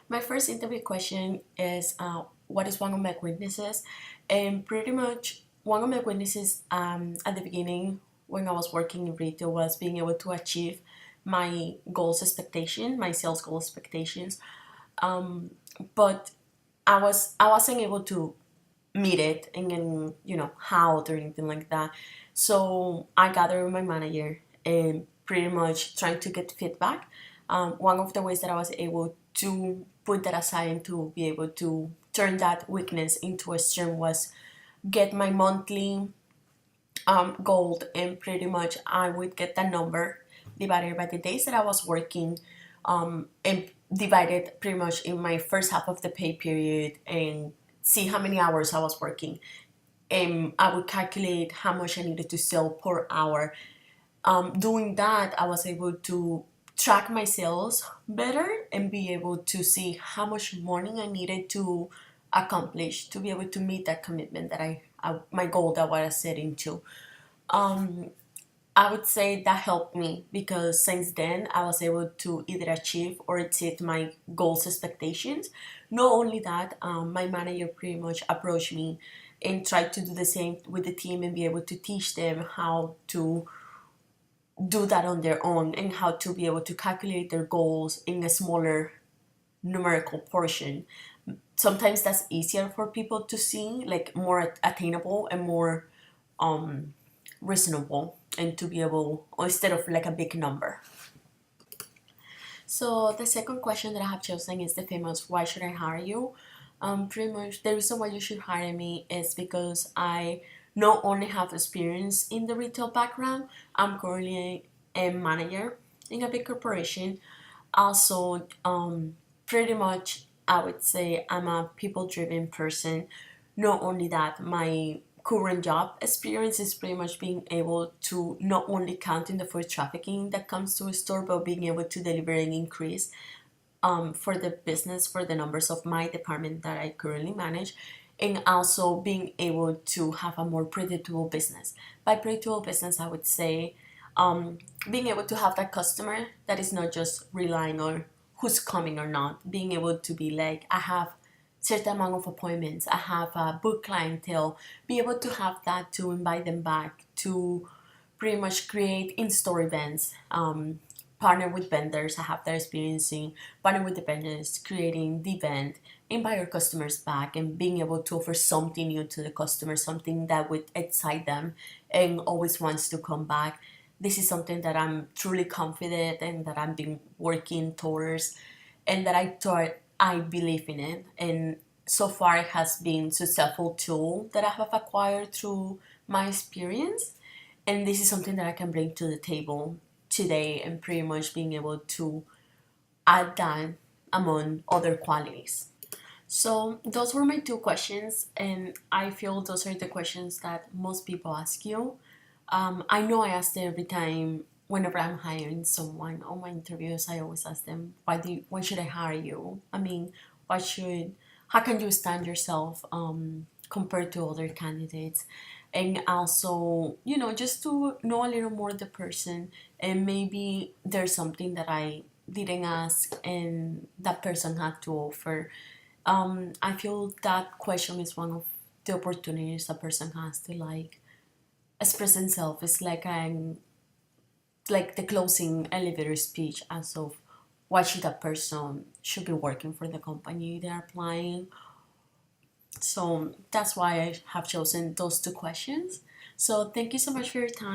My first interview question is what is one of my weaknesses? And pretty much one of my weaknesses at the beginning when I was working in retail was being able to achieve my goals expectation, my sales goal expectations. But I wasn't able to meet it and how or anything like that. So I gathered with my manager and pretty much trying to get feedback. One of the ways that I was able to put that aside and to be able to turn that weakness into a strength was get my monthly goal, and pretty much I would get that number divided by the days that I was working, and divided pretty much in my first half of the pay period and see how many hours I was working. And I would calculate how much I needed to sell per hour. Doing that, I was able to track my sales better and be able to see how much money I needed to accomplish to be able to meet that commitment that my goal that I was setting to. Um, I would say that helped me because since then I was able to either achieve or exceed my goals expectations. Not only that, my manager pretty much approached me and tried to do the same with the team and be able to teach them how to do that on their own and how to be able to calculate their goals in a smaller numerical portion. Sometimes that's easier for people to see, like more attainable and more reasonable, and to be able, instead of like a big number. So the second question that I have chosen is the famous why should I hire you? Pretty much the reason why you should hire me is because I not only have experience in the retail background, I'm currently a manager in a big corporation. Also, pretty much I would say I'm a people driven person. Not only that, my current job experience is pretty much being able to not only counting the foot trafficking that comes to a store, but being able to deliver an increase for the business, for the numbers of my department that I currently manage, and also being able to have a more predictable business. By predictable business, I would say being able to have that customer that is not just relying on who's coming or not, being able to be like, I have certain amount of appointments, I have a book clientele, be able to have that to invite them back, to pretty much create in-store events, partner with vendors. I have that experience in partner with the vendors, creating the event, invite your customers back, and being able to offer something new to the customer, something that would excite them and always wants to come back. This is something that I'm truly confident and that I've been working towards, and that I thought I believe in it. And so far, it has been successful tool that I have acquired through my experience, and this is something that I can bring to the table today, and pretty much being able to add that among other qualities. So those were my two questions, and I feel those are the questions that most people ask you. I know I ask them every time whenever I'm hiring someone on my interviews. I always ask them, why should I hire you? I mean, how can you stand yourself compared to other candidates? And also, just to know a little more the person, and maybe there's something that I didn't ask and that person had to offer. I feel that question is one of the opportunities a person has to like express himself. It's like the closing elevator speech as of why should that person should be working for the company they're applying. So that's why I have chosen those two questions. So thank you so much for your time.